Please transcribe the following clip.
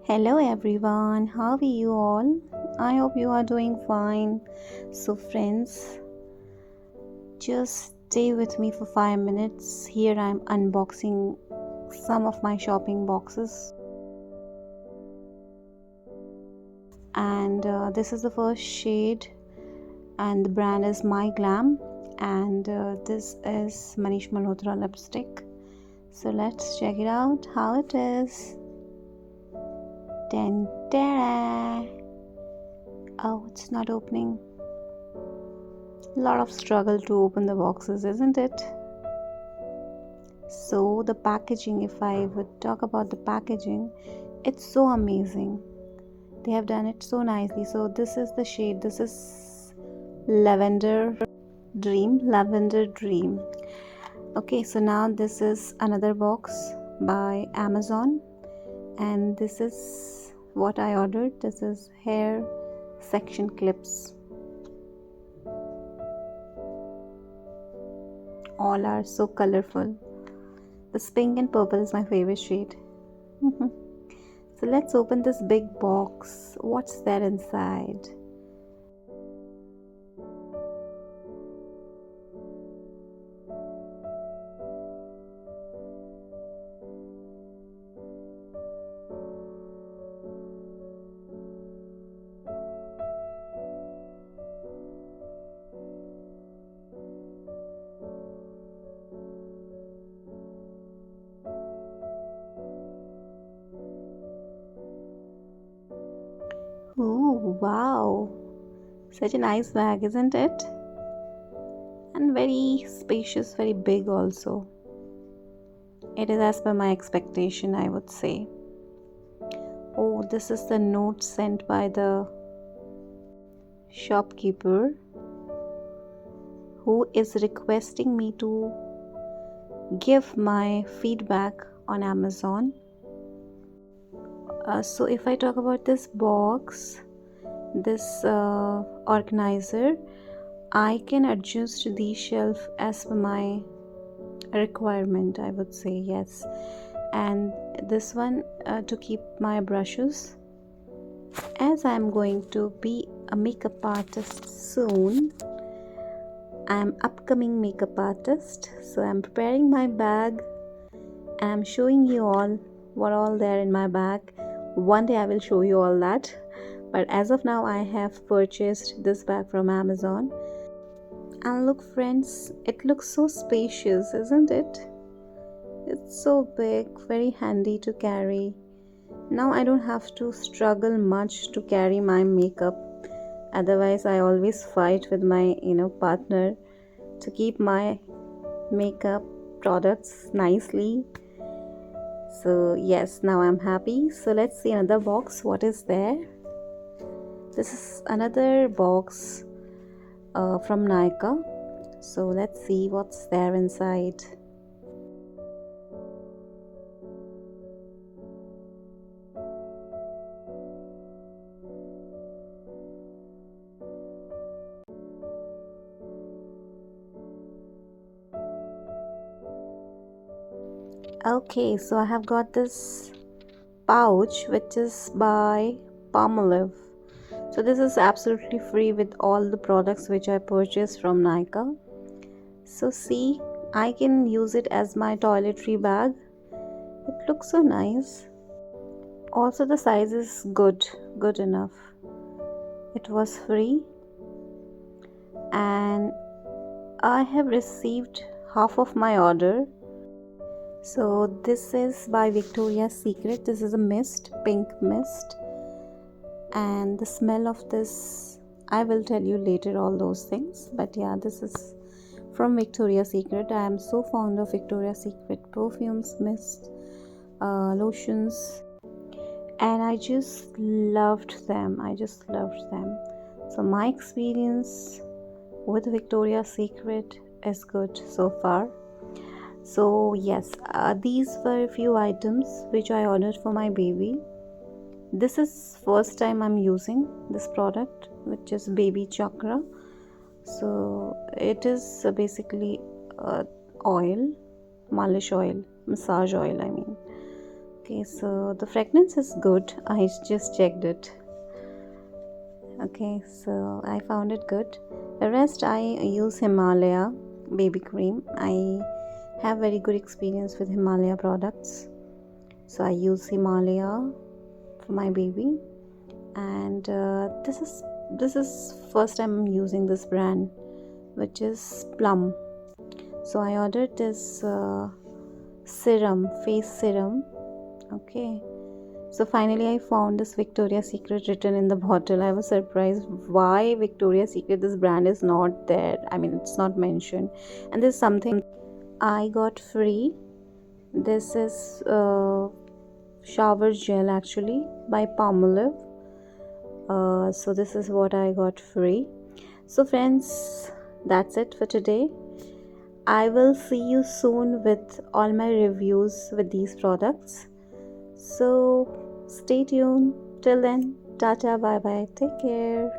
Hello everyone, how are you all? I hope you are doing fine. So, friends, just stay with me for 5 minutes. Here I'm unboxing some of my shopping boxes, and this is the first shade, and the brand is My Glam, and this is Manish Malhotra lipstick. So, let's check it out how it is. Ta-da! Oh, it's not opening. A lot of struggle to open the boxes, isn't it? So the packaging, if I would talk about the packaging, it's so amazing. They have done it so nicely. So this is the shade. This is Lavender Dream. Okay, so now this is another box by Amazon, and this is what I ordered. This is hair section clips. All are so colorful. This pink and purple is my favorite shade. So let's open this big box. What's there inside? Oh, wow. Such a nice bag, isn't it? And very spacious, very big also. It is as per my expectation, I would say. Oh, this is the note sent by the shopkeeper who is requesting me to give my feedback on Amazon. So if I talk about this box, this organizer, I can adjust the shelf as per my requirement, I would say. Yes. And this one to keep my brushes, as I'm going to be a makeup artist soon. I'm upcoming makeup artist, so I'm preparing my bag and I'm showing you all what all there in my bag. One day I will show you all that, but as of now I have purchased this bag from Amazon. And look friends, it looks so spacious, isn't it? It's so big, very handy to carry. Now I don't have to struggle much to carry my makeup. Otherwise I always fight with my partner to keep my makeup products nicely. So yes, now I'm happy. So let's see another box. What is there? This is another box from Nykaa. So let's see what's there inside. Okay, so I have got this pouch which is by Palmolive. So this is absolutely free with all the products which I purchased from Nykaa. So see, I can use it as my toiletry bag. It looks so nice. Also the size is good enough. It was free and I have received half of my order. So this is by Victoria's Secret. This is a mist, pink mist, and the smell of this I will tell you later, all those things. But yeah, this is from Victoria's Secret. I am so fond of Victoria's Secret perfumes, mist, lotions, and I just loved them. So my experience with Victoria's Secret is good so far. So yes, these were a few items which I ordered for my baby. This is first time I'm using this product, which is Baby Chakra. So it is basically oil, massage oil I mean. Okay, so the fragrance is good. I just checked it. Okay, so I found it good. The rest I use Himalaya baby cream. I have very good experience with Himalaya products. So I use Himalaya for my baby, and this is first time I'm using this brand, which is Plum. So I ordered this serum, face serum. Okay, so finally I found this Victoria's Secret written in the bottle. I was surprised why Victoria's Secret, this brand is not there. I mean, it's not mentioned. And there's something I got free. This is shower gel actually by Palmolive. So this is what I got free. So friends, that's it for today. I will see you soon with all my reviews with these products. So stay tuned. Till then, tata, bye bye, take care.